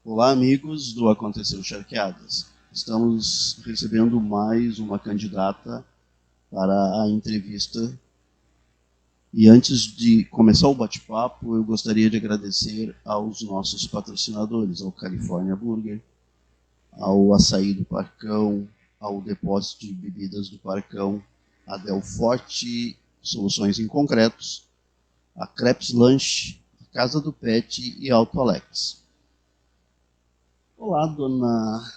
Olá, amigos do Aconteceu Charqueadas. Estamos recebendo mais uma candidata para a entrevista. E antes de começar o bate-papo, eu gostaria de agradecer aos nossos patrocinadores, ao California Burger, ao Açaí do Parcão, ao Depósito de Bebidas do Parcão, a Del Forte Soluções em Concretos, a Crepes Lanche, a Casa do Pet e a Auto Alex. Olá, dona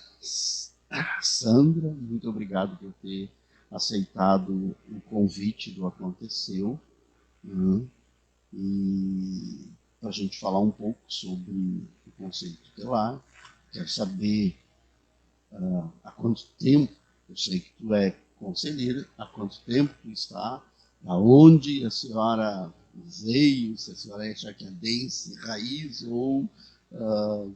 Sandra, muito obrigado por ter aceitado o convite do Aconteceu. E para a gente falar um pouco sobre o Conselho Tutelar, quero saber há quanto tempo, eu sei que tu é conselheira, há quanto tempo tu está, aonde a senhora veio, se a senhora é charqueadense, raiz ou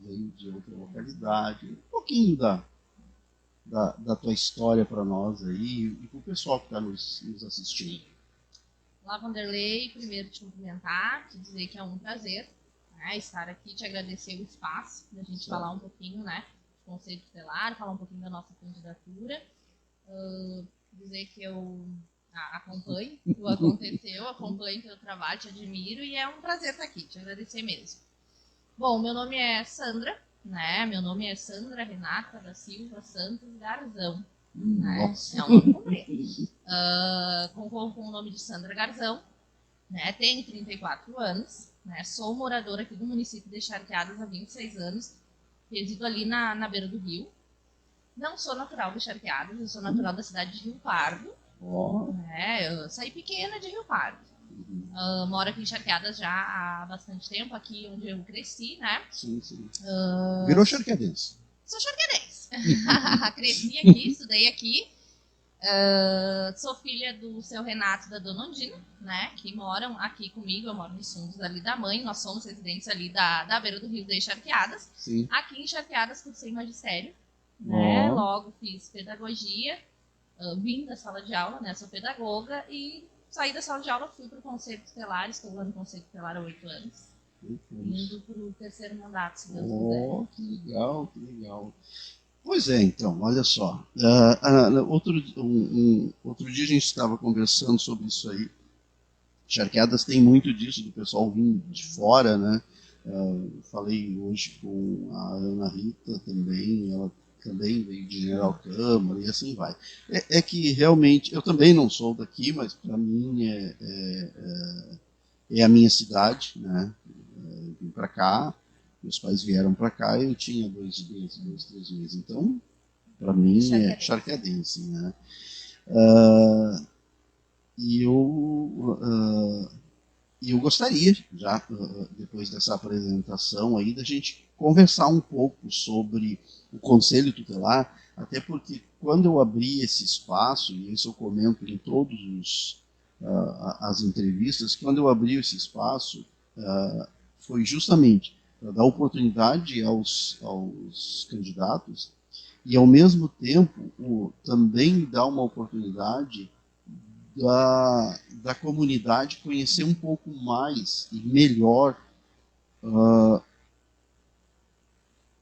veio de outra localidade, um pouquinho da tua história para nós aí e para o pessoal que está nos assistindo. Olá, Vanderlei, primeiro te cumprimentar, te dizer que é um prazer, né, estar aqui, te agradecer o espaço da gente falar um pouquinho, né, do Conselho Tutelar, falar um pouquinho da nossa candidatura, dizer que eu acompanho o Aconteceu, acompanho o teu trabalho, te admiro e é um prazer estar aqui, te agradecer mesmo. Bom, meu nome é Sandra, né, meu nome é Sandra Renata da Silva Santos Garzão. Nossa. É um nome comprido. Com o nome de Sandra Garzão, né, tenho 34 anos, né, sou moradora aqui do município de Charqueadas há 26 anos, resido ali na beira do rio. Não sou natural de Charqueadas, eu sou natural da cidade de Rio Pardo. Né, eu saí pequena de Rio Pardo. Moro aqui em Charqueadas já há bastante tempo, aqui onde eu cresci, né? Sim. Virou charqueadense. Sou charqueadense. Cresci aqui, estudei aqui. Sou filha do seu Renato e da dona Ondina, né, que moram aqui comigo. Eu moro nos fundos ali da mãe, nós somos residentes ali da beira do rio de Charqueadas. Sim. Aqui em Charqueadas cursei magistério, né, logo fiz pedagogia, vim da sala de aula, né, sou pedagoga, e saí da sala de aula, fui para o Conselho Tutelar, estou lá no Conselho Tutelar há 8 anos, indo para o terceiro mandato, se Deus quiser. Que legal. Pois é, então, olha só. Outro dia a gente estava conversando sobre isso aí. Charqueadas tem muito disso, do pessoal vir de fora, né? Falei hoje com a Ana Rita também, ela também veio de General Câmara e assim vai. É que realmente, eu também não sou daqui, mas para mim é a minha cidade, né? Vim para cá, meus pais vieram para cá e eu tinha 2 meses, 3 meses. Então, para mim é charqueadense, né? E eu gostaria, já depois dessa apresentação aí, da gente conversar um pouco sobre o Conselho Tutelar, até porque quando eu abri esse espaço, e isso eu comento em todas as entrevistas, quando eu abri esse espaço, foi justamente para dar oportunidade aos candidatos e, ao mesmo tempo, também dar uma oportunidade da comunidade conhecer um pouco mais e melhor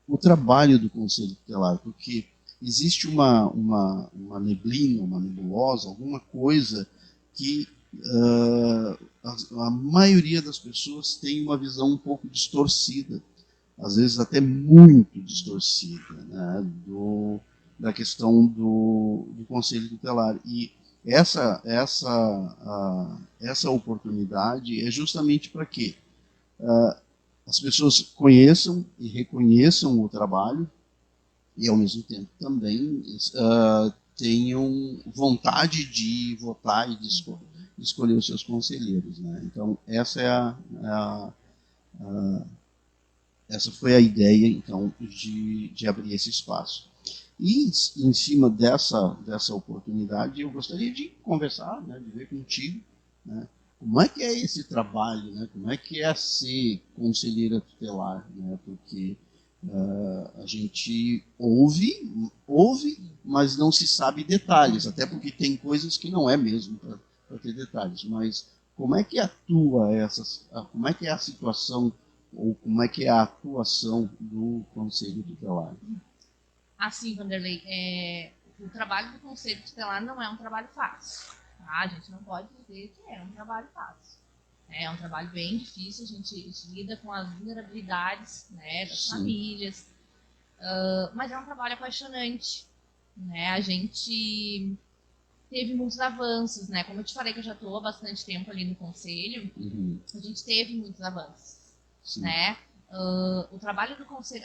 o trabalho do Conselho Tutelar, porque existe uma neblina, uma nebulosa, alguma coisa que a maioria das pessoas tem uma visão um pouco distorcida, às vezes até muito distorcida, né, da questão do Conselho Tutelar. E essa oportunidade é justamente para quê? As pessoas conheçam e reconheçam o trabalho e, ao mesmo tempo, também tenham vontade de votar e de escolher os seus conselheiros, né? Então, essa foi a ideia, então, de abrir esse espaço. E, em cima dessa oportunidade, eu gostaria de conversar, né, de ver contigo, né, como é que é esse trabalho, né, como é que é ser conselheira tutelar, né, porque a gente ouve, mas não se sabe detalhes, até porque tem coisas que não é mesmo para ter detalhes, mas como é que atua como é que é a situação ou como é que é a atuação do Conselho Tutelar? Assim, Vanderlei, o trabalho do Conselho Tutelar não é um trabalho fácil. Tá? A gente não pode dizer que é um trabalho fácil. É um trabalho bem difícil, a gente lida com as vulnerabilidades, né, das famílias, mas é um trabalho apaixonante. Né? A gente teve muitos avanços, né? Como eu te falei que eu já estou há bastante tempo ali no Conselho, a gente teve muitos avanços. Né? O trabalho do Conselho,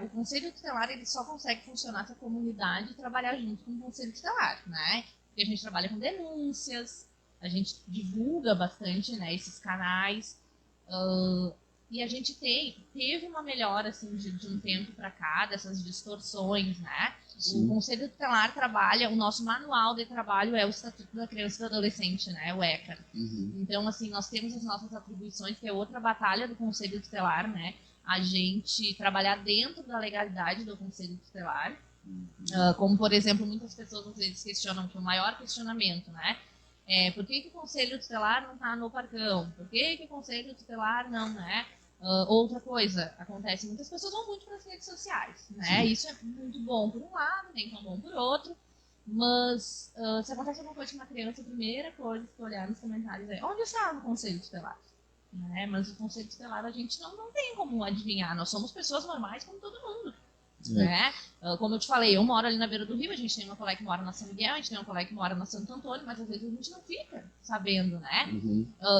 o Conselho Tutelar ele só consegue funcionar se a comunidade trabalhar junto com o Conselho Tutelar, né? Porque a gente trabalha com denúncias, a gente divulga bastante, né, esses canais, e a gente teve uma melhora assim, de um tempo para cá, dessas distorções, né? Sim. O Conselho Tutelar trabalha, o nosso manual de trabalho é o Estatuto da Criança e do Adolescente, né, o ECA. Então, assim, nós temos as nossas atribuições, que é outra batalha do Conselho Tutelar, né? A gente trabalhar dentro da legalidade do Conselho Tutelar, como, por exemplo, muitas pessoas às vezes questionam, que o maior questionamento, né? Por que o Conselho Tutelar não está no Parcão? Por que o Conselho Tutelar não, né? Outra coisa, acontece, muitas pessoas vão muito para as redes sociais, né? Sim. Isso é muito bom por um lado, nem tão bom por outro, mas se acontece alguma coisa com uma criança, a primeira coisa que olhar nos comentários é: onde está o Conselho Tutelar? Né? Mas o Conselho Tutelar a gente não tem como adivinhar, nós somos pessoas normais como todo mundo. Né? Como eu te falei, eu moro ali na beira do rio, a gente tem uma colega que mora na São Miguel, a gente tem uma colega que mora na Santo Antônio, mas às vezes a gente não fica sabendo, né?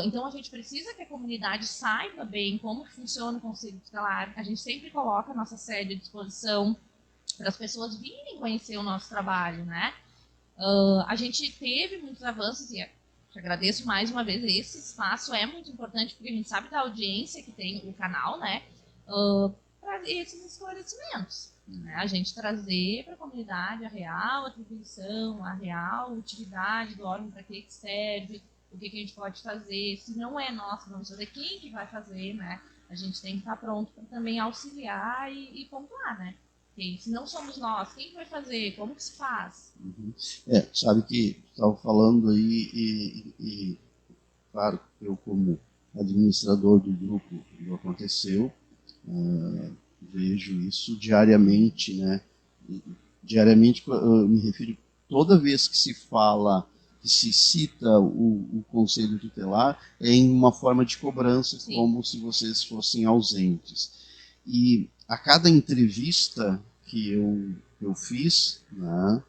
Então a gente precisa que a comunidade saiba bem como que funciona o Conselho Tutelar. A gente sempre coloca a nossa sede à disposição para as pessoas virem conhecer o nosso trabalho, né? A gente teve muitos avanços e te agradeço mais uma vez. Esse espaço é muito importante porque a gente sabe da audiência que tem o canal, né? Para esses esclarecimentos. Né? A gente trazer para a comunidade a real atribuição, a real utilidade do órgão, para que serve, o que a gente pode fazer. Se não é nosso, vamos fazer, quem que vai fazer, né? A gente tem que estar pronto para também auxiliar e pontuar, né? Porque se não somos nós, quem vai fazer? Como que se faz? Sabe que estava falando aí e, claro, eu como administrador do grupo do Aconteceu, vejo isso diariamente, né? Diariamente, eu me refiro, toda vez que se fala, que se cita o Conselho Tutelar, é em uma forma de cobrança, sim, como se vocês fossem ausentes. E a cada entrevista que eu fiz, né,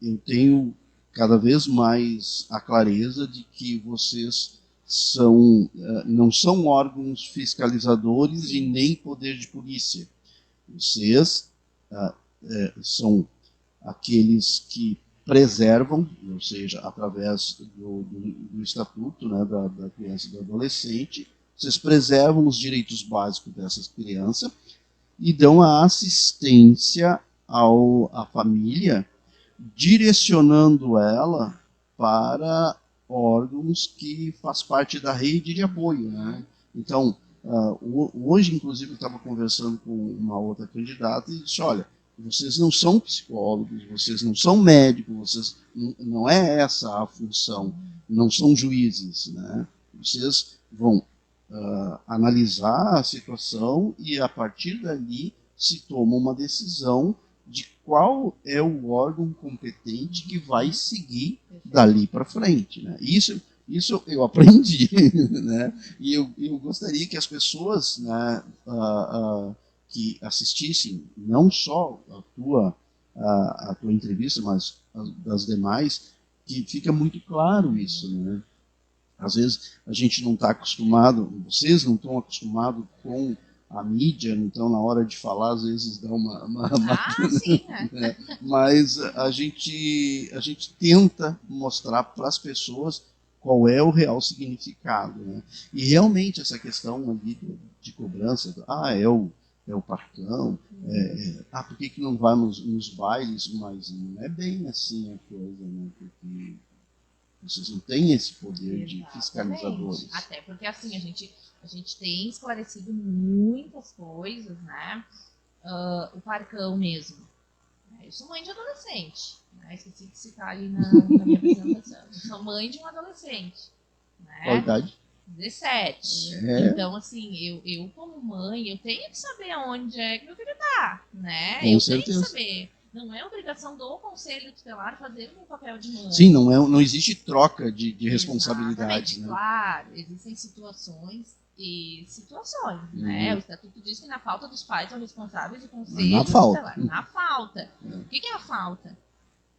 eu tenho cada vez mais a clareza de que vocês não são órgãos fiscalizadores e nem poder de polícia. Vocês são aqueles que preservam, ou seja, através do estatuto, né, da criança e do adolescente, vocês preservam os direitos básicos dessas crianças e dão a assistência à família, direcionando ela para órgãos que faz parte da rede de apoio, né? Então, hoje, inclusive, eu estava conversando com uma outra candidata e disse: olha, vocês não são psicólogos, vocês não são médicos, vocês não é essa a função, não são juízes, né? Vocês vão analisar a situação e, a partir dali, se toma uma decisão de qual é o órgão competente que vai seguir dali para frente, né? Isso eu aprendi, né? E eu gostaria que as pessoas, né, que assistissem, não só a tua entrevista, mas das demais, que fica muito claro isso, né? Às vezes a gente não está acostumado, vocês não estão acostumados com a mídia, então na hora de falar às vezes dá sim, né? Mas a gente tenta mostrar para as pessoas qual é o real significado, né? E realmente essa questão ali de cobrança, é o Parcão, por que não vai nos bailes? Mas não é bem assim a coisa, né? Porque vocês não têm esse poder de fiscalizadores. Até porque assim, a gente tem esclarecido muitas coisas, né? O Parcão mesmo. Eu sou mãe de adolescente, né? Esqueci de citar ali na minha apresentação. Eu sou mãe de um adolescente. Né? Qual idade? 17. É. Então, assim, eu como mãe, eu tenho que saber aonde é que meu filho tá, né? Com Eu certeza. tenho que saber. Não é obrigação do conselho tutelar fazer o meu papel de mãe. Sim, não existe troca de responsabilidades, Exatamente, né? claro, existem situações e situações, né? O estatuto diz que na falta dos pais são responsáveis o conselho Na falta. tutelar. Na falta. O que é a falta?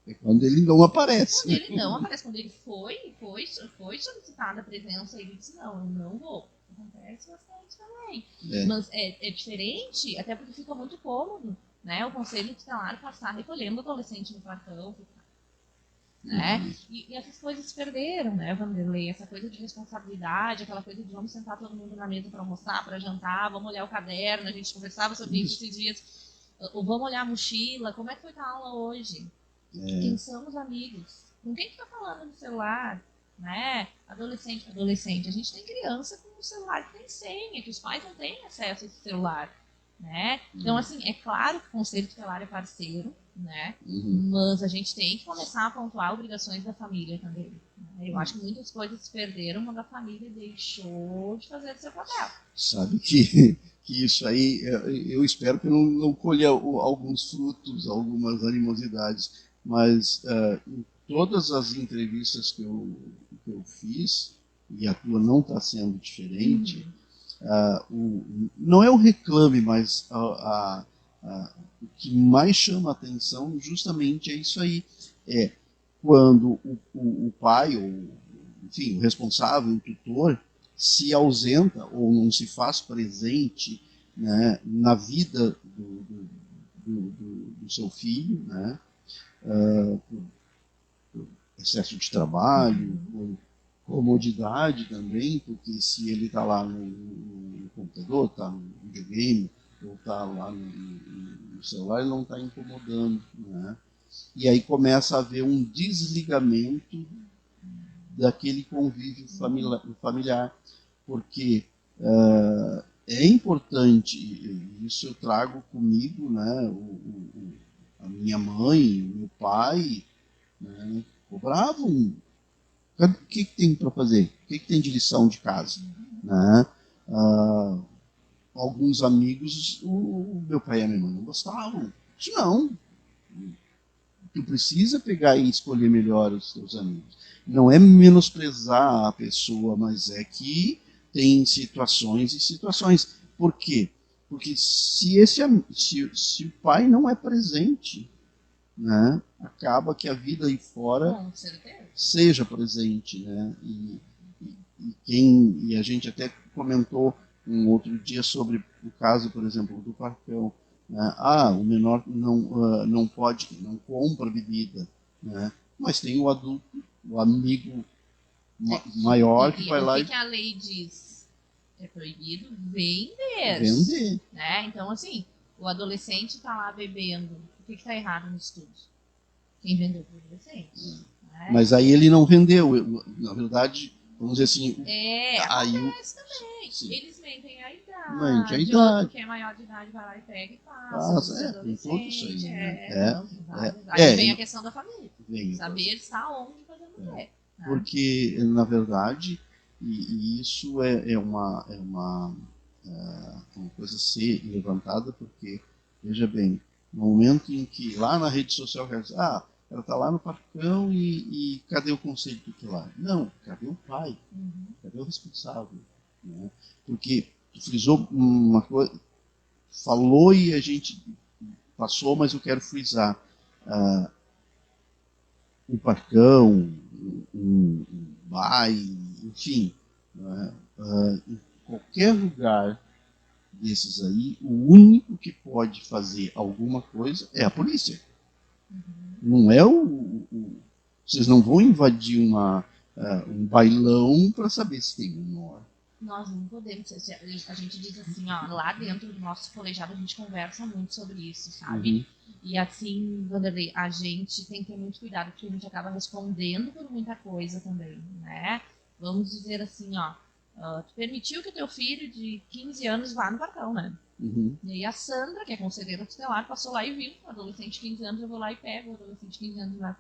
É quando ele não aparece. Quando ele não aparece, quando ele foi solicitada a presença, ele disse, não, eu não vou. Acontece bastante também. É. Mas é diferente, até porque fica muito cômodo, né? O conselho tutelar passar recolhendo o adolescente no cartão, né? E essas coisas se perderam, né, Vanderlei? Essa coisa de responsabilidade, aquela coisa de vamos sentar todo mundo na mesa para almoçar, para jantar, vamos olhar o caderno, a gente conversava sobre isso esses dias, ou vamos olhar a mochila, como é que foi a aula hoje? Quem são os amigos? Com quem que tá falando no celular? Né? Adolescente. A gente tem criança com um celular que tem senha, que os pais não têm acesso a esse celular. Né? Então, assim, é claro que o Conselho Tutelar é parceiro, né? Mas a gente tem que começar a pontuar obrigações da família também. Né? Eu acho que muitas coisas se perderam quando a família deixou de fazer o seu papel. Sabe que isso aí, eu espero que não colha alguns frutos, algumas animosidades, mas em todas as entrevistas que eu fiz, e a tua não está sendo diferente, não é o reclame, mas o que mais chama a atenção justamente é isso aí. É quando o pai, ou enfim, o responsável, o tutor, se ausenta ou não se faz presente, né, na vida do seu filho, né, por excesso de trabalho, por comodidade também, porque se ele está lá no computador, está no videogame, ou está lá no celular, ele não está incomodando. Né? E aí começa a haver um desligamento daquele convívio familiar, porque é importante, isso eu trago comigo, né, a minha mãe, o meu pai, né, cobravam. O que tem para fazer? O que tem de lição de casa? Né? Alguns amigos, o meu pai e a minha mãe não gostavam. Isso não. Tu precisa pegar e escolher melhor os teus amigos. Não é menosprezar a pessoa, mas é que tem situações e situações. Por quê? Porque se o pai não é presente, né, acaba que a vida aí fora seja presente, né? E a gente até comentou um outro dia sobre o caso, por exemplo, do Parcão. Né? O menor não pode, não compra bebida, né? Mas tem o adulto, o amigo maior que vai lá e... O que a lei diz? É proibido vender. Né? Então, assim, o adolescente está lá bebendo. O que está errado no estudo? Quem vendeu para o adolescente. Né? Mas aí ele não vendeu. Na verdade, vamos dizer assim... acontece também. Sim. Eles mentem a idade. Mente a idade. Outro que é maior de idade vai lá e pega e passa. Com tudo isso aí. Aí vem a questão da família. Saber estar onde fazendo o quê. Porque, na verdade, e isso é uma coisa a ser levantada, porque, veja bem, no momento em que lá na rede social ela está lá no Parcão e cadê o conselho tutelar? Não, cadê o pai? Cadê o responsável? Né? Porque tu frisou uma coisa, falou e a gente passou, mas eu quero frisar. Um Parcão, um baile, enfim, né? Em qualquer lugar desses aí, o único que pode fazer alguma coisa é a polícia. Não é vocês não vão invadir um bailão para saber se tem menor. Nós não podemos. A gente diz assim, lá dentro do nosso colegiado a gente conversa muito sobre isso, sabe? E assim, Vanderlei, a gente tem que ter muito cuidado, porque a gente acaba respondendo por muita coisa também, né? Vamos dizer assim, tu permitiu que o teu filho de 15 anos vá no Parcão, né? E aí a Sandra, que é conselheira tutelar, passou lá e viu, adolescente de 15 anos, eu vou lá e pego o adolescente de 15 anos lá.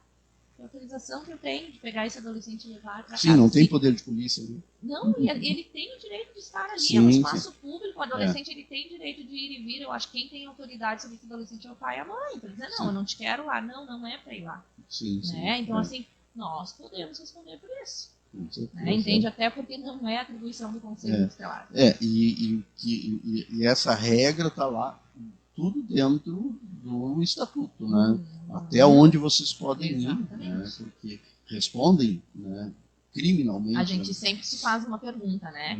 Que autorização que eu tenho de pegar esse adolescente e levar para casa? Sim, não tem poder de polícia ali. Não, e ele tem o direito de estar ali, Sim, é um espaço sim. público, o adolescente ele tem direito de ir e vir. Eu acho que quem tem autoridade sobre esse adolescente é o pai e a mãe, para dizer, não, Sim. eu não te quero lá, não é para ir lá. Sim, sim. Né? Então, assim, nós podemos responder por isso. Com certeza. Né? Entende? Até porque não é atribuição do Conselho Tutelar. E essa regra está lá, tudo dentro do estatuto, né? Até onde vocês podem ir, né? Porque respondem, né, criminalmente. A gente sempre se faz uma pergunta, né?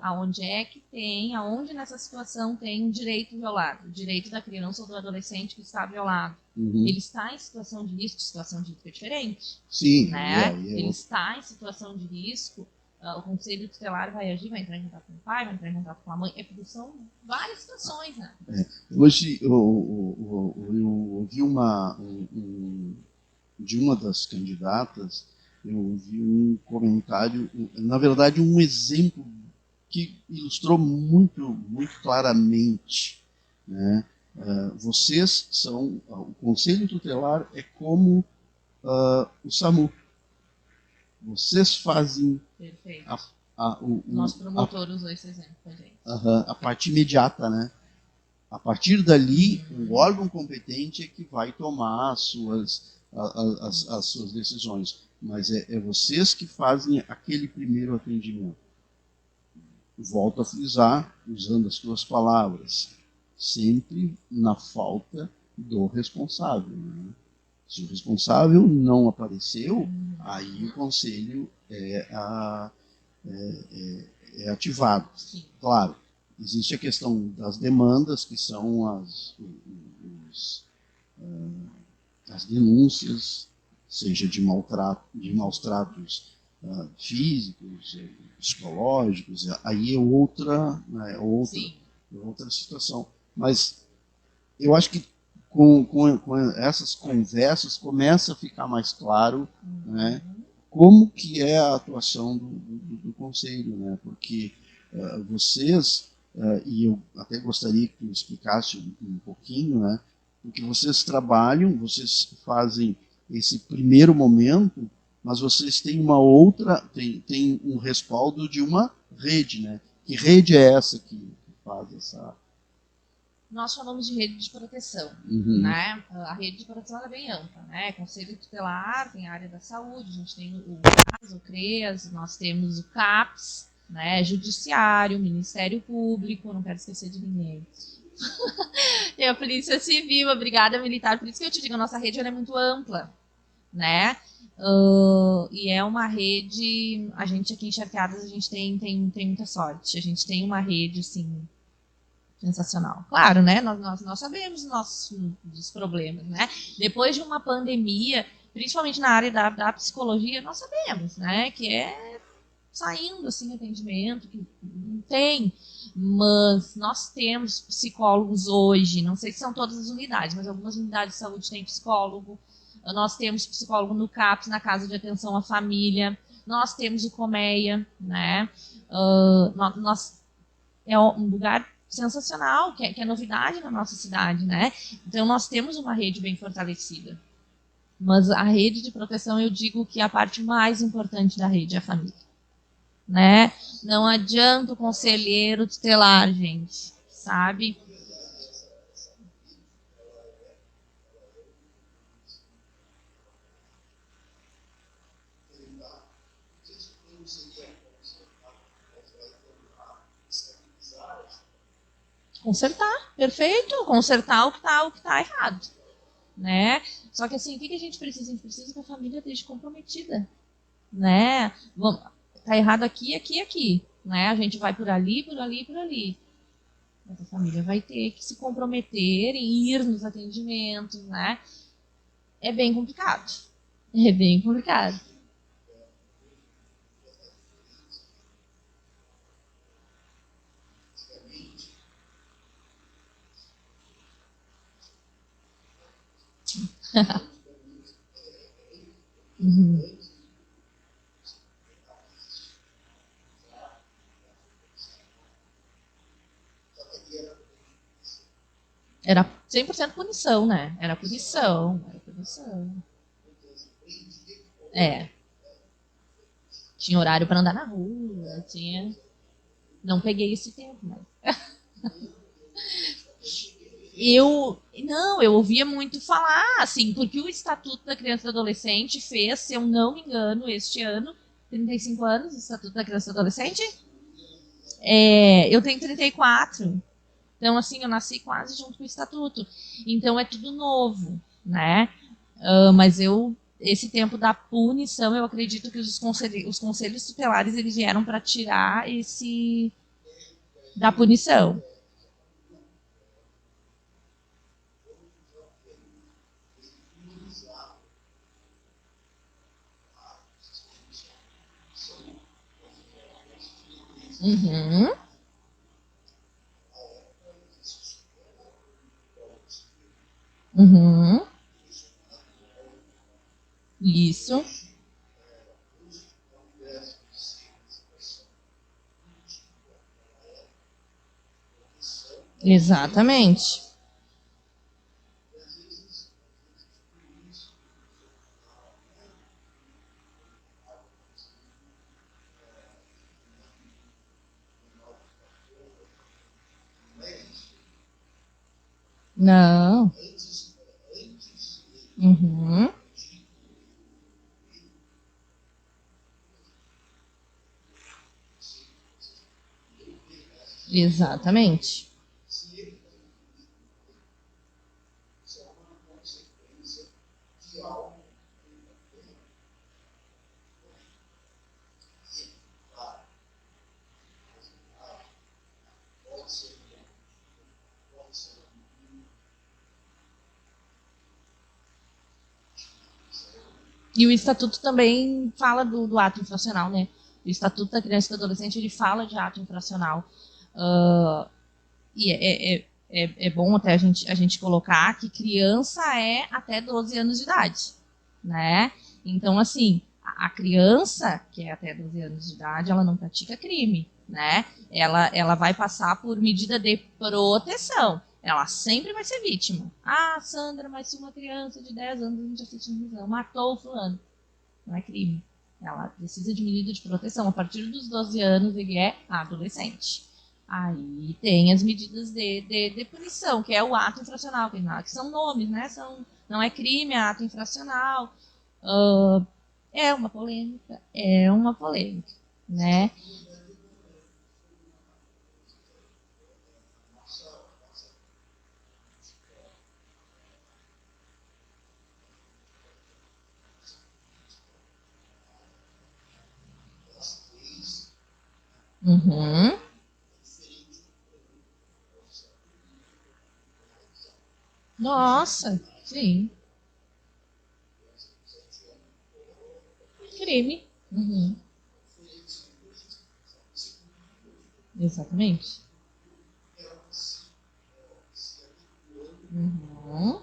Aonde é que tem, aonde nessa situação tem um direito violado? O direito da criança ou do adolescente que está violado. Ele está em situação de risco é diferente. Sim. Né? Ele está em situação de risco, o Conselho Tutelar vai agir, vai entrar em contato com o pai, vai entrar em contato com a mãe, são várias situações, né? Hoje eu ouvi de uma das candidatas, eu ouvi um comentário, na verdade um exemplo que ilustrou muito, muito claramente, né? Vocês são, o Conselho Tutelar é como o SAMU. Vocês fazem nosso promotor usou esse exemplo com a gente. A parte imediata, né? A partir dali, o órgão competente é que vai tomar as suas decisões. Mas é vocês que fazem aquele primeiro atendimento. Volto a frisar, usando as tuas palavras, sempre na falta do responsável. Né? Se o responsável não apareceu, aí o conselho é ativado. Sim. Claro, existe a questão das demandas, que são as denúncias, seja de maus tratos físicos, psicológicos, aí é outra situação. Mas eu acho que com essas conversas começa a ficar mais claro, né, como que é a atuação do Conselho, né, porque vocês, e eu até gostaria que tu explicasse um pouquinho, né, porque vocês trabalham, vocês fazem esse primeiro momento, mas vocês têm uma outra, tem um respaldo de uma rede, né? Que rede é essa que faz essa... Nós chamamos de rede de proteção, né? A rede de proteção é bem ampla, né? Conselho Tutelar, tem a área da saúde, a gente tem o CAS, o CREAS, nós temos o CAPS, né? Judiciário, Ministério Público, não quero esquecer de ninguém. Tem a Polícia Civil, a Brigada Militar, por isso que eu te digo, a nossa rede é muito ampla, né? E é uma rede, a gente aqui em Charqueadas, a gente tem muita sorte, a gente tem uma rede, assim, sensacional. Claro, né? Nós sabemos dos problemas, né? Depois de uma pandemia, principalmente na área da psicologia, nós sabemos, né? Que é saindo, assim, atendimento, que não tem, mas nós temos psicólogos hoje, não sei se são todas as unidades, mas algumas unidades de saúde têm psicólogo, nós temos psicólogo no CAPS, na Casa de Atenção à Família, nós temos o Colmeia, né? É um lugar sensacional, que é novidade na nossa cidade, né? Então nós temos uma rede bem fortalecida. Mas a rede de proteção, eu digo que a parte mais importante da rede é a família. Né? Não adianta o conselheiro tutelar, gente, sabe? Consertar, perfeito, consertar o que tá errado, né? Só que assim, o que a gente precisa? A gente precisa que a família esteja comprometida, né? Tá errado aqui, aqui, aqui, né? A gente vai por ali, por ali, por ali. Mas a família vai ter que se comprometer em ir nos atendimentos, né? É bem complicado. É bem complicado. Uhum. Era 100% punição, né? Era punição, era punição. É. Tinha horário para andar na rua, tinha... Não peguei esse tempo, mas... Eu ouvia muito falar, assim, porque o Estatuto da Criança e do Adolescente fez, se eu não me engano, este ano, 35 anos, o Estatuto da Criança e do Adolescente. Eu tenho 34. Então, assim, eu nasci quase junto com o Estatuto. Então, é tudo novo, né? Mas esse tempo da punição, eu acredito que os conselhos tutelares, eles vieram para tirar esse da punição. Uhum. Uhum. Isso. Exatamente. Não. Uhum. Exatamente. E o Estatuto também fala do ato infracional, né? O Estatuto da Criança e do Adolescente, ele fala de ato infracional. E é bom até a gente colocar que criança é até 12 anos de idade, né? Então, assim, a criança que é até 12 anos de idade, ela não pratica crime, né? Ela vai passar por medida de proteção. Ela sempre vai ser vítima. Ah, Sandra, mas se uma criança de 10 anos, a gente assiste televisão, matou o fulano. Não é crime. Ela precisa de medida de proteção. A partir dos 12 anos, ele é adolescente. Aí tem as medidas de punição, que é o ato infracional, que são nomes, né? Não é crime, é ato infracional. É uma polêmica, né? Uhum. Nossa, sim. Crime. Uhum. Exatamente. Uhum.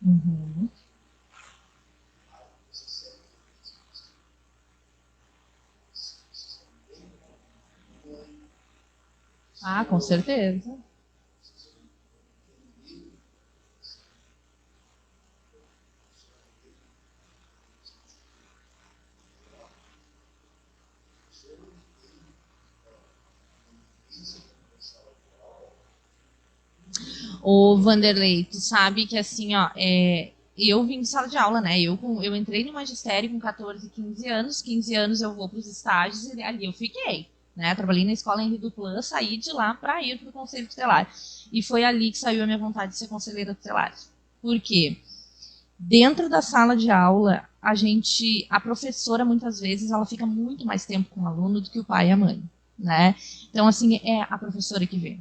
Uhum. Ah, com certeza. O Vanderlei, tu sabe que assim, ó, eu vim de sala de aula, né? Eu entrei no magistério com 14, 15 anos. 15 anos eu vou para os estágios e ali eu fiquei. Né? Trabalhei na escola Henri Duplan, saí de lá para ir para o Conselho Tutelar. E foi ali que saiu a minha vontade de ser conselheira tutelar. Por quê? Dentro da sala de aula, a professora, muitas vezes, ela fica muito mais tempo com o aluno do que o pai e a mãe. Né? Então, assim, é a professora que vê,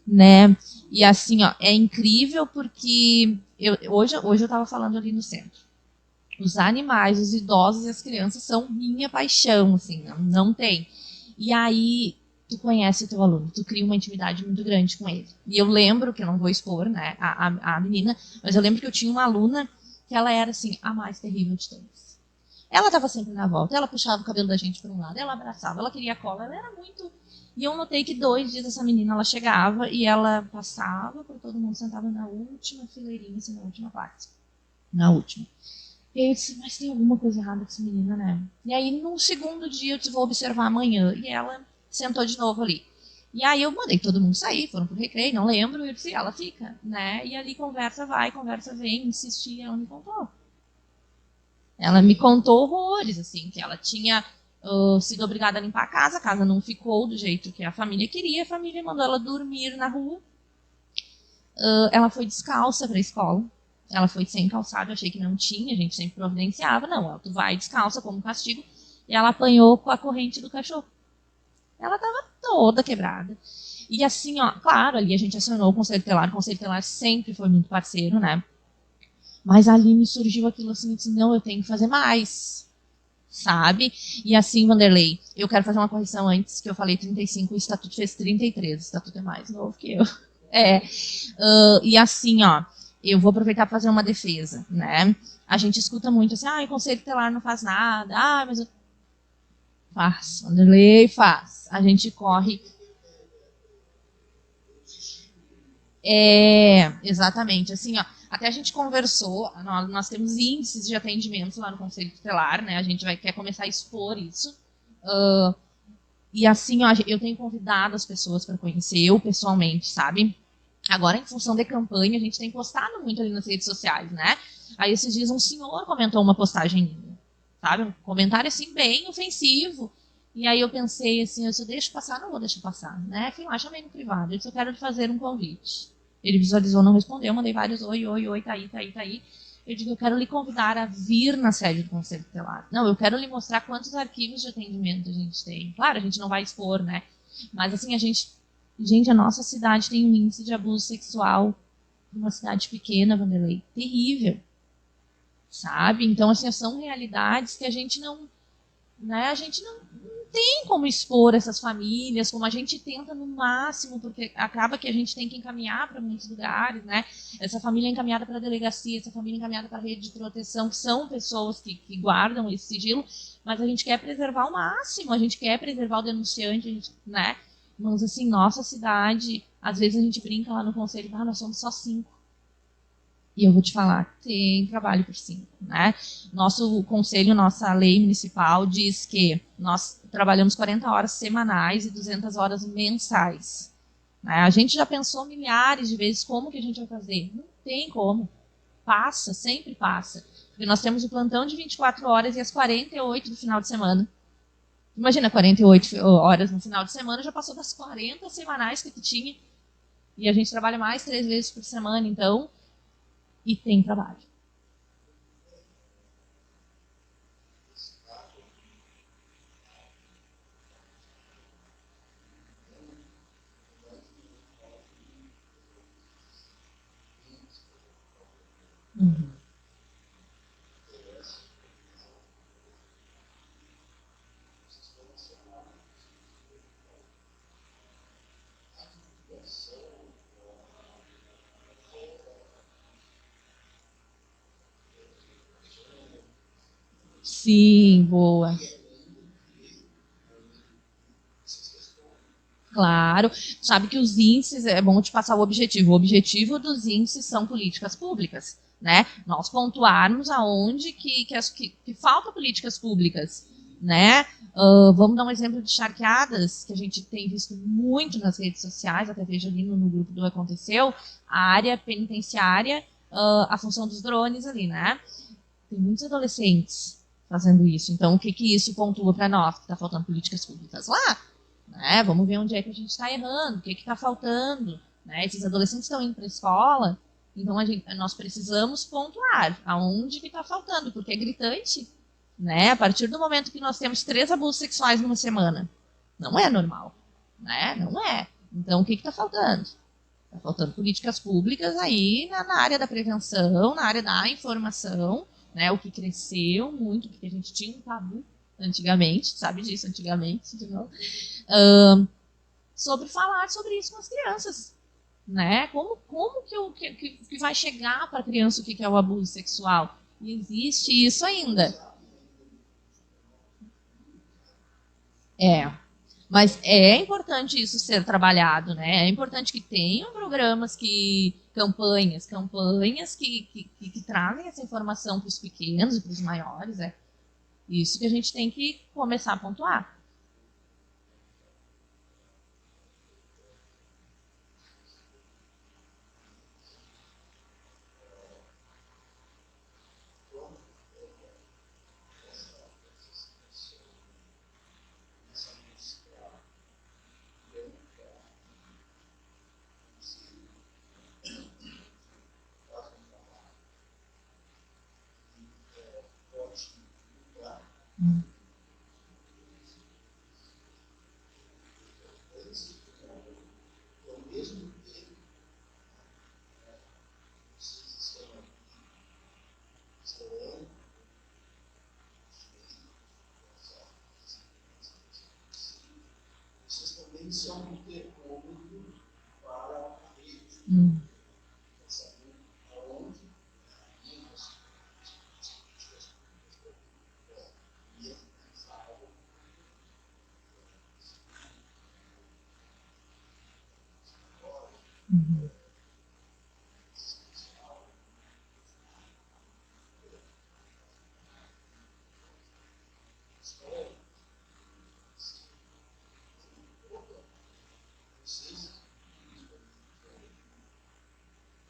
né? E assim, ó, é incrível porque hoje eu estava falando ali no centro. Os animais, os idosos e as crianças são minha paixão, assim, não tem. E aí tu conhece o teu aluno, tu cria uma intimidade muito grande com ele. E eu lembro, que eu não vou expor, né, a menina, mas eu lembro que eu tinha uma aluna que ela era, assim, a mais terrível de todas. Ela estava sempre na volta, ela puxava o cabelo da gente para um lado, ela abraçava, ela queria cola, ela era muito... E eu notei que 2 dias essa menina, ela chegava e ela passava por todo mundo, sentava na última fileirinha, assim, na última parte. Na última. E aí eu disse, mas tem alguma coisa errada com essa menina, né? E aí, no segundo dia, eu disse, vou observar amanhã. E ela sentou de novo ali. E aí eu mandei todo mundo sair, foram pro recreio, não lembro, e eu disse, ela fica, né? E ali conversa vai, conversa vem, insisti, ela me contou. Ela me contou horrores, assim, que ela tinha sido obrigada a limpar a casa não ficou do jeito que a família queria, a família mandou ela dormir na rua. Ela foi descalça para a escola, ela foi sem calçado, eu achei que não tinha, a gente sempre providenciava, não, tu vai descalça como castigo, e ela apanhou com a corrente do cachorro. Ela estava toda quebrada. E assim, ó, claro, ali a gente acionou o Conselho Tutelar sempre foi muito parceiro, né? Mas ali me surgiu aquilo assim, eu disse, não, eu tenho que fazer mais, sabe? E assim, Vanderlei, eu quero fazer uma correção antes, que eu falei 35, o Estatuto fez 33, o Estatuto é mais novo que eu. E assim, ó, eu vou aproveitar para fazer uma defesa, né? A gente escuta muito assim, o Conselho Tutelar não faz nada, mas eu... Faz, Vanderlei faz. A gente corre... Exatamente, assim, ó, até a gente conversou, nós temos índices de atendimento lá no Conselho Tutelar, né, a gente quer começar a expor isso, e assim, ó, eu tenho convidado as pessoas para conhecer, eu pessoalmente, sabe, agora em função da campanha, a gente tem postado muito ali nas redes sociais, né, aí esses dias um senhor comentou uma postagem minha, sabe, um comentário assim bem ofensivo, e aí eu pensei assim, se eu deixo passar, não vou deixar passar, né? Fui lá, chamei no privado, eu disse, eu quero lhe fazer um convite. Ele visualizou, não respondeu, mandei vários oi, tá aí. Eu digo, eu quero lhe convidar a vir na sede do Conselho Tutelar. Não, eu quero lhe mostrar quantos arquivos de atendimento a gente tem. Claro, a gente não vai expor, né? Mas assim, a nossa cidade tem um índice de abuso sexual, uma cidade pequena, Vanderlei, terrível. Sabe? Então, assim, são realidades que a gente não tem como expor essas famílias, como a gente tenta no máximo, porque acaba que a gente tem que encaminhar para muitos lugares, né? Essa família é encaminhada para a delegacia, essa família é encaminhada para a rede de proteção, que são pessoas que guardam esse sigilo, mas a gente quer preservar o máximo, a gente quer preservar o denunciante, né? Mas, assim, nossa cidade, às vezes a gente brinca lá no conselho, nós somos só 5. E eu vou te falar, tem trabalho por 5, né? Nosso conselho, nossa lei municipal diz que nós trabalhamos 40 horas semanais e 200 horas mensais. Né? A gente já pensou milhares de vezes como que a gente vai fazer. Não tem como. Passa, sempre passa. Porque nós temos o plantão de 24 horas e as 48 do final de semana. Imagina, 48 horas no final de semana, já passou das 40 semanais que tu tinha. E a gente trabalha mais 3 vezes por semana, então... E tem trabalho. Uhum. Sim, boa. Claro, sabe que os índices, é bom te passar o objetivo. O objetivo dos índices são políticas públicas, né? Nós pontuarmos aonde que falta políticas públicas, né? Vamos dar um exemplo de charqueadas, que a gente tem visto muito nas redes sociais, até vejo ali no grupo do Aconteceu, a área penitenciária, a função dos drones ali, né? Tem muitos adolescentes fazendo isso. Então, o que isso pontua para nós? Que está faltando políticas públicas lá. Né? Vamos ver onde é que a gente está errando, o que está faltando. Né? Esses adolescentes estão indo para a escola, então nós precisamos pontuar aonde que está faltando, porque é gritante. Né? A partir do momento que nós temos 3 abusos sexuais numa semana, não é normal. Né? Não é. Então, o que está faltando? Está faltando políticas públicas aí na área da prevenção, na área da informação, né? O que cresceu muito, porque a gente tinha um tabu antigamente, sabe disso antigamente, de novo, sobre falar sobre isso com as crianças, né? Como que vai chegar para a criança o que é o abuso sexual? E existe isso ainda. Mas é importante isso ser trabalhado, né? É importante que tenham programas campanhas que trazem essa informação para os pequenos e para os maiores. É isso que a gente tem que começar a pontuar. São um termômetro para a rede. Aonde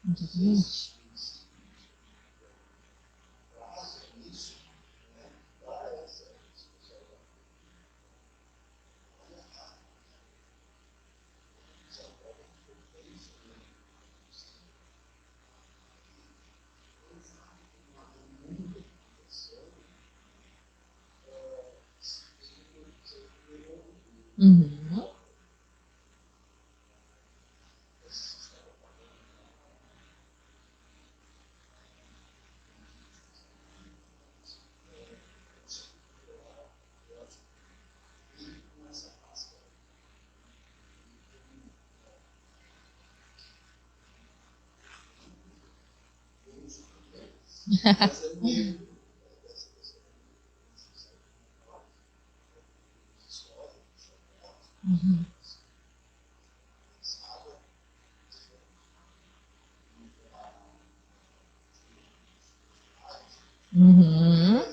Exatamente. Uhum. Uhum. Uhum.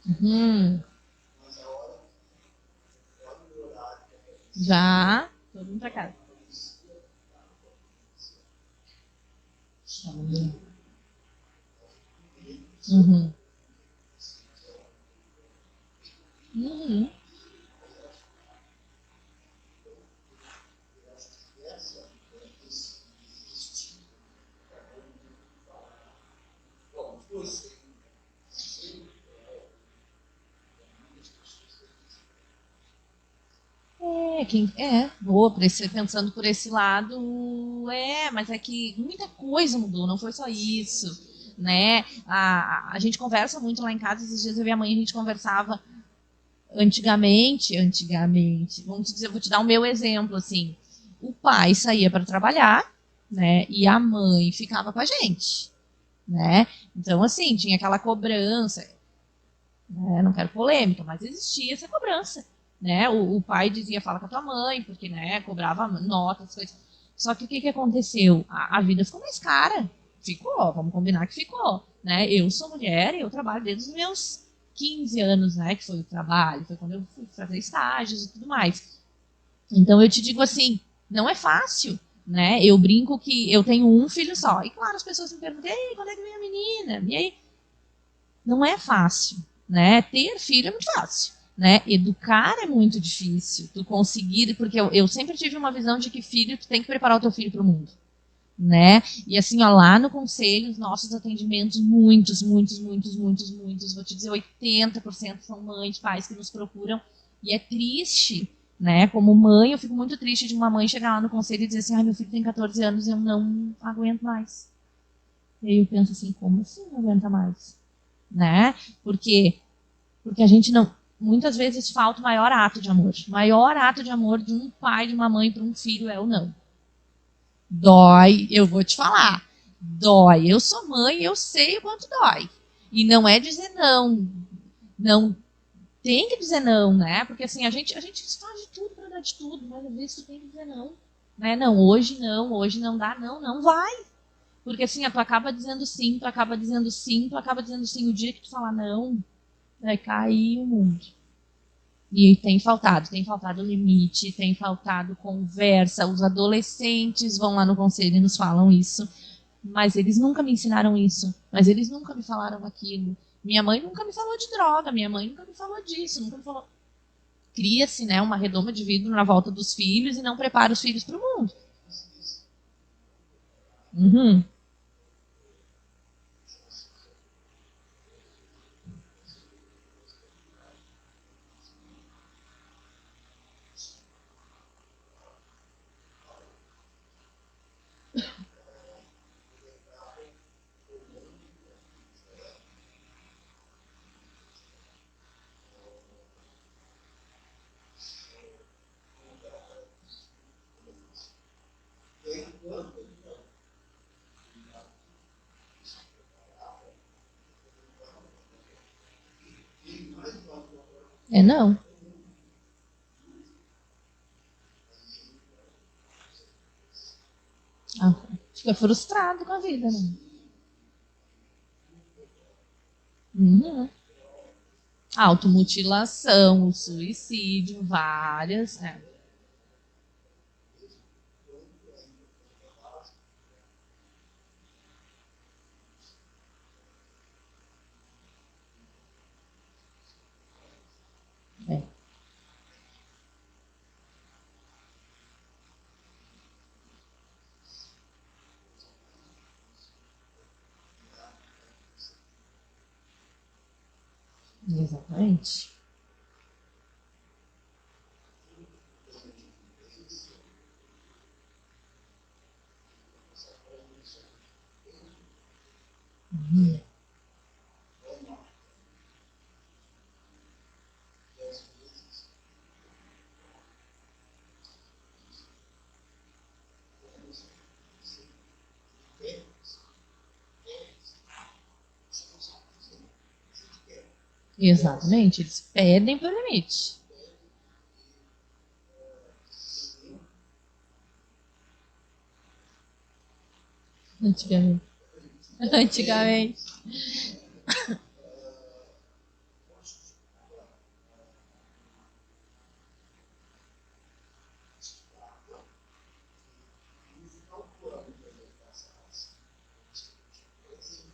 Uhum. Já. Todo mundo pra casa. Uhum. Uhum. Boa, pensando por esse lado, mas é que muita coisa mudou, não foi só isso, né? A gente conversa muito lá em casa, esses dias eu e a mãe, a gente conversava antigamente, vamos dizer, vou te dar o meu exemplo, assim, o pai saía para trabalhar, né, e a mãe ficava com a gente, né? Então, assim, tinha aquela cobrança, né? Não quero polêmica, mas existia essa cobrança, né? O pai dizia, fala com a tua mãe, porque, né, cobrava notas, coisas. Só que o que aconteceu? A vida ficou mais cara. Ficou, vamos combinar que ficou, né? Eu sou mulher e eu trabalho desde os meus 15 anos, né, que foi o trabalho, foi quando eu fui fazer estágios e tudo mais. Então eu te digo assim, não é fácil, né? Eu brinco que eu tenho um filho só. E claro, as pessoas me perguntam, ei, quando é que vem a menina? E aí, não é fácil, né? Ter filho é muito fácil, né? Educar é muito difícil. Tu conseguir, porque eu sempre tive uma visão de que filho, tu tem que preparar o teu filho para o mundo, né? E assim, ó, lá no conselho, os nossos atendimentos, muitos, vou te dizer, 80% são mães, pais que nos procuram, e é triste, né? Como mãe, eu fico muito triste de uma mãe chegar lá no conselho e dizer assim, meu filho tem 14 anos e eu não aguento mais. E aí eu penso assim, como assim não aguenta mais? Né? Porque a gente não... Muitas vezes falta o maior ato de amor. O maior ato de amor de um pai, de uma mãe para um filho é o não. Dói, eu vou te falar. Dói. Eu sou mãe, eu sei o quanto dói. E não é dizer não. Não tem que dizer não, né? Porque assim, a gente faz de tudo para dar de tudo, mas às vezes tu tem que dizer não. Né? Não, hoje não dá, não vai. Porque assim, tu acaba dizendo sim, tu acaba dizendo sim, tu acaba dizendo sim. O dia que tu falar não, vai cair o mundo. E tem faltado limite, tem faltado conversa. Os adolescentes vão lá no conselho e nos falam isso, mas eles nunca me ensinaram isso, mas eles nunca me falaram aquilo. Minha mãe nunca me falou de droga, minha mãe nunca me falou disso, nunca me falou. Cria-se, né, uma redoma de vidro na volta dos filhos e não prepara os filhos para o mundo. Uhum. É não. Ah, fica frustrado com a vida, né? Uhum. Automutilação, suicídio, várias. É. É. Exatamente. Uhum. Exatamente, eles pedem por limite. Antigamente. Antigamente.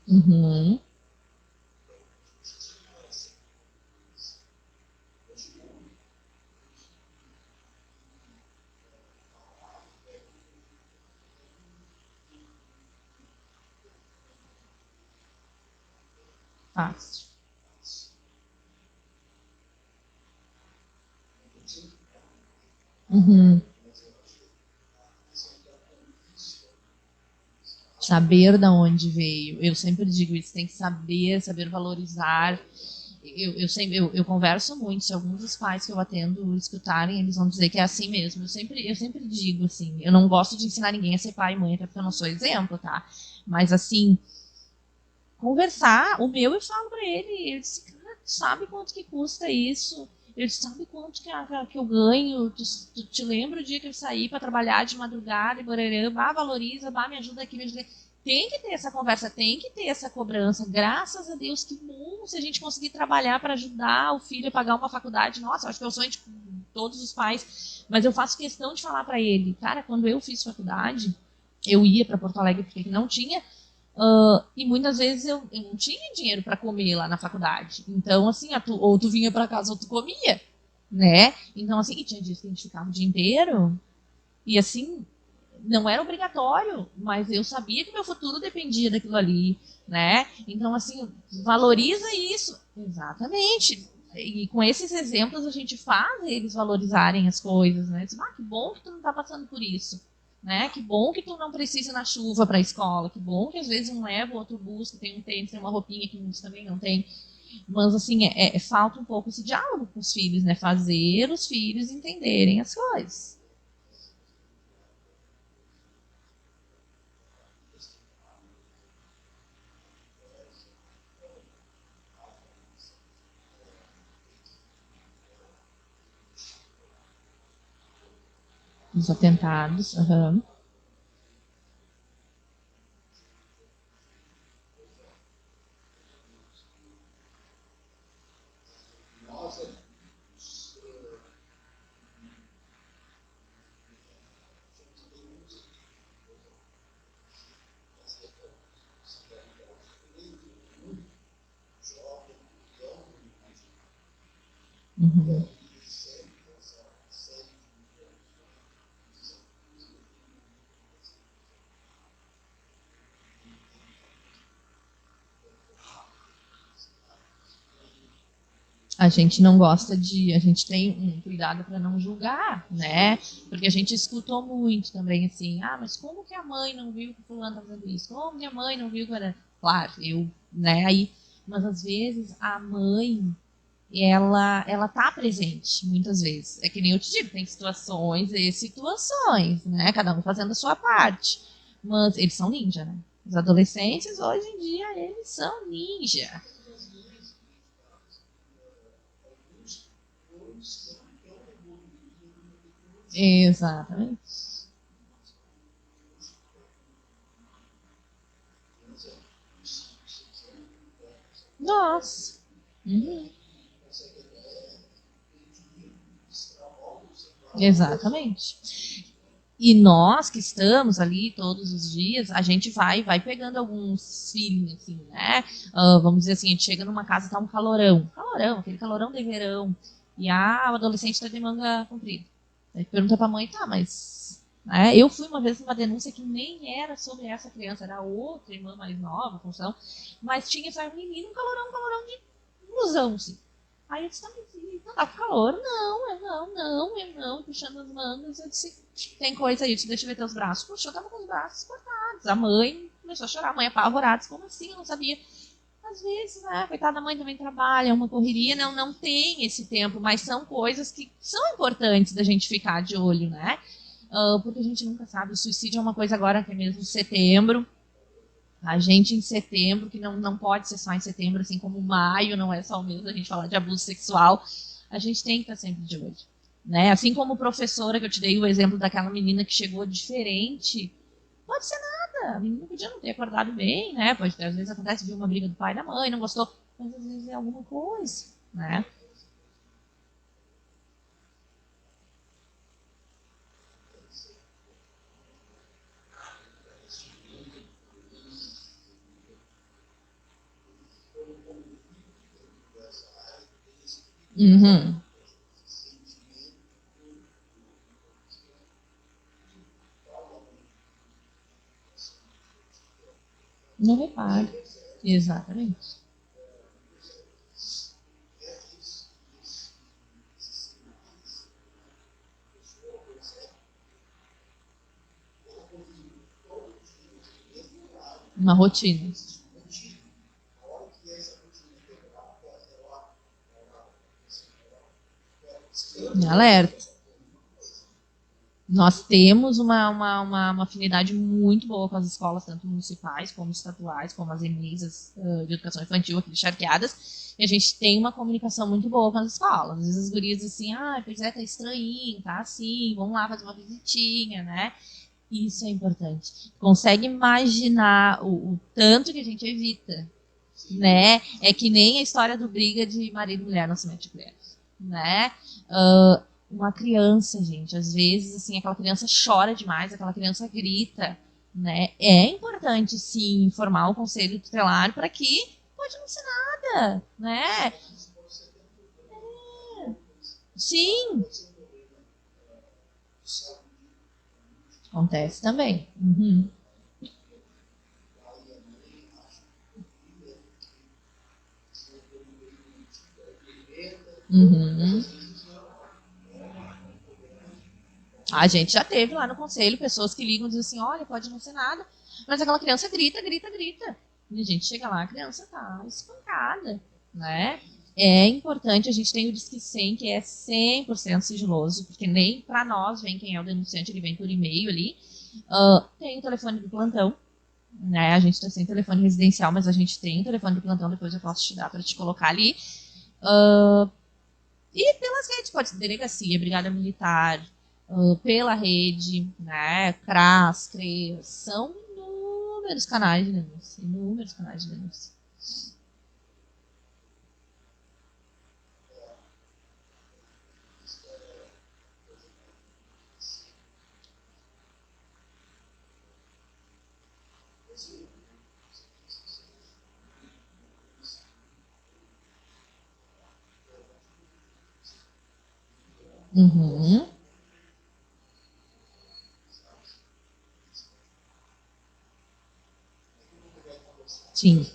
Uhum. Fácil. Uhum. Saber da onde veio. Eu sempre digo isso, tem que saber valorizar. Eu converso muito, se alguns dos pais que eu atendo escutarem, eles vão dizer que é assim mesmo. Eu sempre digo assim, eu não gosto de ensinar ninguém a ser pai e mãe, até porque eu não sou exemplo, tá? Mas assim, conversar, o meu eu falo pra ele, ele disse, cara, tu sabe quanto que custa isso? Ele disse, sabe quanto que eu ganho? Tu te lembra o dia que eu saí para trabalhar de madrugada e borerã, valoriza, me ajuda aqui, me ajuda aqui. Tem que ter essa conversa, tem que ter essa cobrança. Graças a Deus, que bom se a gente conseguir trabalhar para ajudar o filho a pagar uma faculdade. Nossa, acho que é o sonho de todos os pais. Mas eu faço questão de falar para ele, cara, quando eu fiz faculdade, eu ia para Porto Alegre porque não tinha. E muitas vezes eu não tinha dinheiro para comer lá na faculdade. Então, assim, ou tu vinha para casa ou tu comia, né? Então, assim, e tinha dias que a gente ficava o dia inteiro. E assim, não era obrigatório, mas eu sabia que meu futuro dependia daquilo ali, né? Então, assim, valoriza isso. Exatamente. E com esses exemplos a gente faz eles valorizarem as coisas, né? Diz, que bom que tu não tá passando por isso, né? Que bom que tu não precisa ir na chuva para a escola, que bom que às vezes um leva, o outro busca, tem um tênis, tem uma roupinha que muitos também não tem. Mas, assim, falta um pouco esse diálogo com os filhos, né? Fazer os filhos entenderem as coisas. Os atentados. Uhum. Uhum. A gente não gosta de. A gente tem um cuidado para não julgar, né? Porque a gente escutou muito também assim: mas como que a mãe não viu que o fulano tá fazendo isso? Como que a mãe não viu que era. Claro, eu, né? Aí, mas às vezes a mãe, ela tá presente, muitas vezes. É que nem eu te digo: tem situações e situações, né? Cada um fazendo a sua parte. Mas eles são ninja, né? Os adolescentes, hoje em dia, eles são ninja. Exatamente. Nossa. Uhum. Exatamente. E nós que estamos ali todos os dias, a gente vai pegando alguns feelings, assim, né? Vamos dizer assim, a gente chega numa casa e tá um calorão, aquele calorão de verão, e o adolescente tá de manga comprida. Aí pergunta pra mãe, tá, mas. Né? Eu fui uma vez numa denúncia que nem era sobre essa criança, era outra irmã mais nova, função, mas tinha essa menina, um calorão de blusão, assim. Aí eu disse, tá, não tá com calor? Não, não, puxando as mangas. Eu disse, tem coisa aí, deixa eu ver teus braços. Puxou, tava com os braços cortados. A mãe começou a chorar, a mãe apavorada, como assim? Eu não sabia. Às vezes, né, coitada da mãe também trabalha, é uma correria, não tem esse tempo, mas são coisas que são importantes da gente ficar de olho, né? Porque a gente nunca sabe, o suicídio é uma coisa agora que é mesmo setembro, a gente em setembro, que não pode ser só em setembro, assim como maio, não é só o mês da gente falar de abuso sexual, a gente tem que estar sempre de olho. Né? Assim como professora, que eu te dei o exemplo daquela menina que chegou diferente, pode ser nada, a menina podia não ter acordado bem, né? Pode ter, às vezes acontece de uma briga do pai e da mãe, não gostou, mas às vezes é alguma coisa, né? Uhum. Não repare. Exatamente. Uma rotina. Me alerta. Nós temos uma afinidade muito boa com as escolas, tanto municipais como estaduais, como as EMEIs de educação infantil aqui de Charqueadas, e a gente tem uma comunicação muito boa com as escolas. Às vezes as gurias dizem assim, pois é, tá estranhinho, tá assim, vamos lá fazer uma visitinha, né? Isso é importante. Consegue imaginar o tanto que a gente evita, né? É que nem a história do briga de marido e mulher não se mete colher, né? Uma criança, gente, às vezes, assim, aquela criança chora demais, aquela criança grita, né? É importante, sim, informar o conselho tutelar para que pode não ser nada, né? Sim, Acontece também. Uhum. Uhum. A gente já teve lá no conselho pessoas que ligam e dizem assim, olha, pode não ser nada, mas aquela criança grita, grita, grita. E a gente chega lá, a criança tá espancada, né? É importante, a gente tem o Disque 100, que é 100% sigiloso, porque nem para nós vem quem é o denunciante, ele vem por e-mail ali. Tem o telefone do plantão, né? A gente está sem telefone residencial, mas a gente tem o telefone do plantão, depois eu posso te dar para te colocar ali. E pelas redes, pode ser delegacia, brigada militar, pela rede, né, CRAS, CREAS, são inúmeros canais de denúncia, inúmeros canais de denúncia. Uhum. Sim.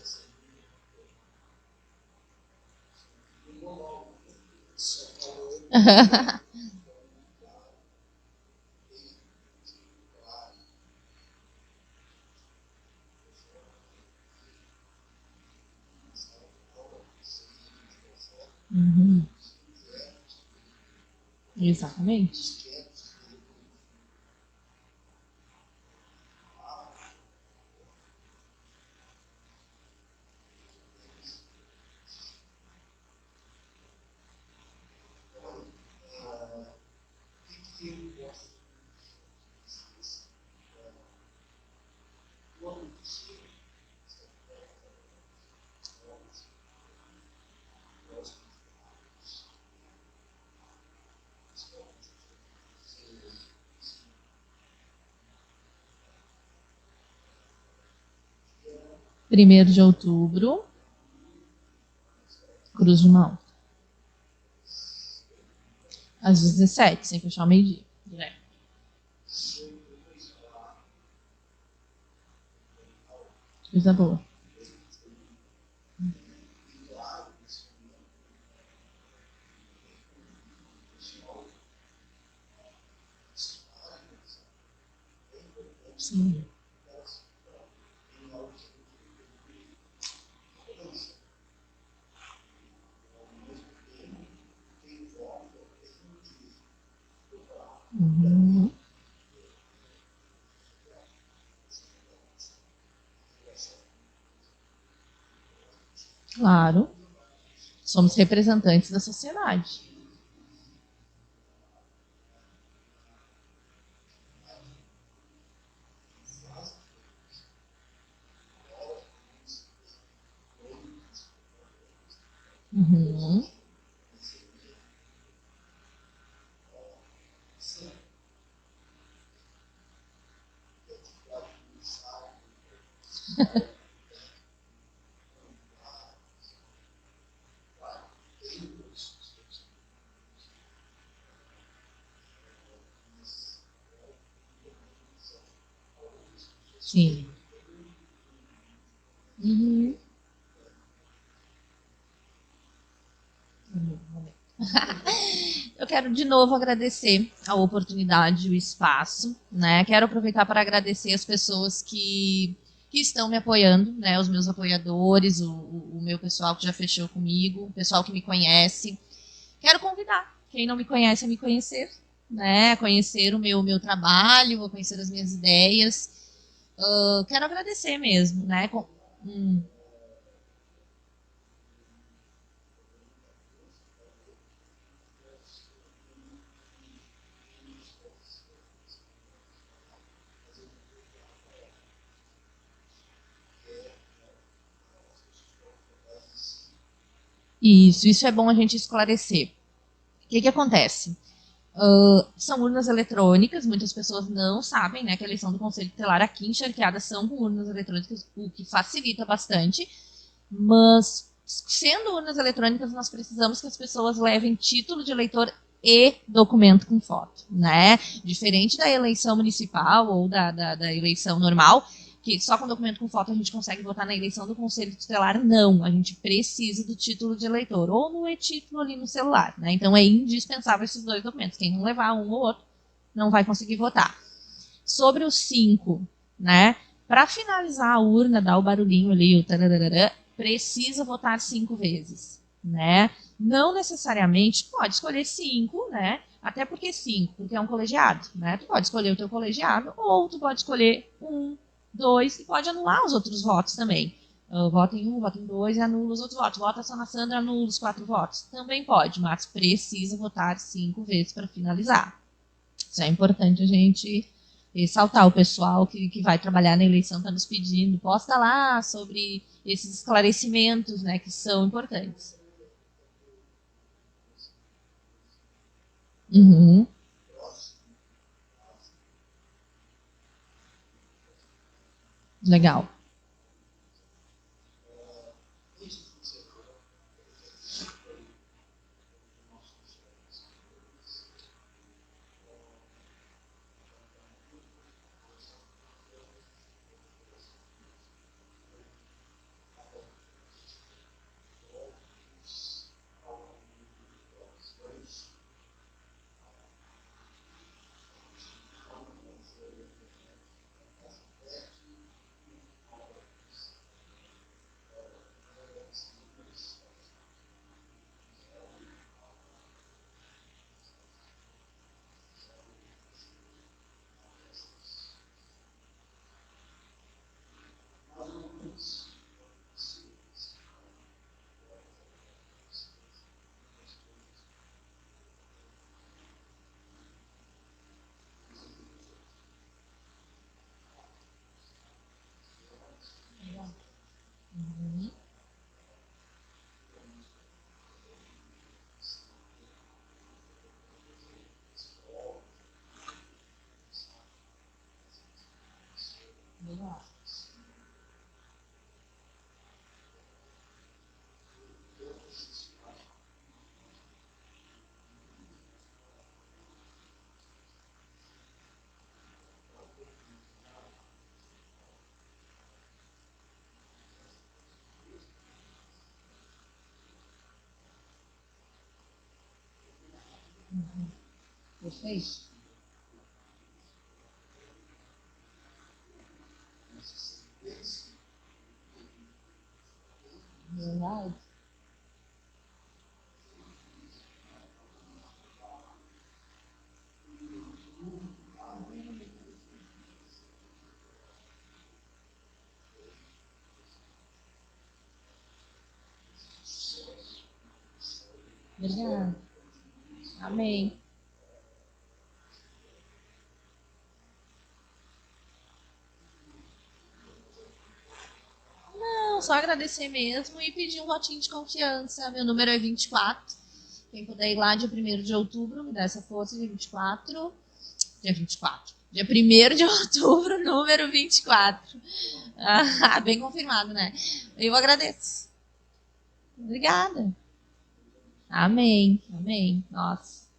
Uhum. Exatamente. Primeiro de outubro, Cruz de Mão. Às 17, sem fechar o meio-dia. Direto. Coisa boa. Sim. Uhum. Claro. Somos representantes da sociedade. Uhum. Sim. Uhum. Eu quero de novo agradecer a oportunidade, o espaço, né? Quero aproveitar para agradecer as pessoas que estão me apoiando, né? Os meus apoiadores, o meu pessoal que já fechou comigo, o pessoal que me conhece. Quero convidar quem não me conhece a me conhecer, né? A conhecer o meu trabalho, a conhecer as minhas ideias. Quero agradecer mesmo, né? Isso é bom a gente esclarecer. O que acontece? São urnas eletrônicas, muitas pessoas não sabem, né, que a eleição do Conselho Tutelar aqui em Charqueada são com urnas eletrônicas, o que facilita bastante, mas sendo urnas eletrônicas, nós precisamos que as pessoas levem título de eleitor e documento com foto, né? Diferente da eleição municipal ou da eleição normal, que só com documento com foto a gente consegue votar na eleição do Conselho Tutelar, não. A gente precisa do título de eleitor, ou no e-título ali no celular, né? Então é indispensável esses dois documentos. Quem não levar um ou outro não vai conseguir votar. Sobre os 5, né? Para finalizar a urna, dar o barulhinho ali, o tarararã, precisa votar 5 vezes, né? Não necessariamente pode escolher 5, né? Até porque 5, porque é um colegiado, né? Tu pode escolher o teu colegiado, ou tu pode escolher 1, 2, e pode anular os outros votos também. Vota em 1, vota em 2 e anula os outros votos. Vota só na Sandra, anula os 4 votos. Também pode, mas precisa votar 5 vezes para finalizar. Isso é importante a gente ressaltar. O pessoal que vai trabalhar na eleição está nos pedindo, posta lá sobre esses esclarecimentos, né, que são importantes. Uhum. Legal. Uhum. Legal. Perfeito. Verdade. Verdade. Amém. Não, só agradecer mesmo e pedir um votinho de confiança. Meu número é 24. Quem puder ir lá dia 1º de outubro, me dá essa força, dia 24. Dia 24. Dia 1º de outubro, número 24. Ah, bem confirmado, né? Eu agradeço. Obrigada. Amém. Amém. Nossa.